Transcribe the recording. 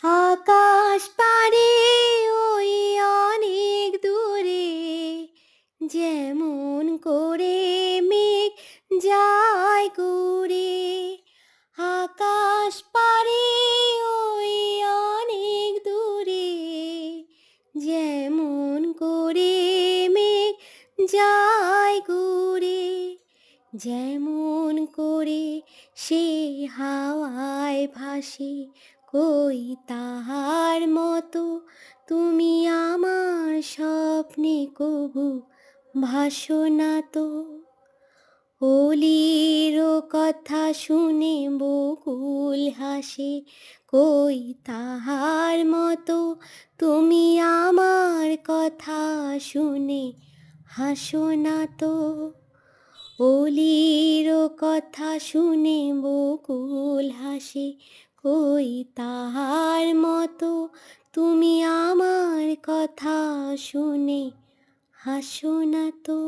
আকাশ পারে ওই অনেক দূরে, যেমন করে মেঘ যায় ঘুরে। আকাশ পারে ওই অনেক দূরে, যেমন করে মেঘ যায় ঘুরে। যেমন করে সে হাওয়ায় ভাসে, কই তাহার মতো তুমি আমার স্বপ্নে কবু ভাসো না তো। অলির কথা শুনে বকুল হাসে, কই তাহার মতো তুমি আমার কথা শুনে হাসো না তো। অলির কথা শুনে বকুল হাসে, কই তাহার মতো তুমি আমার কথা শুনে হাসো না তো।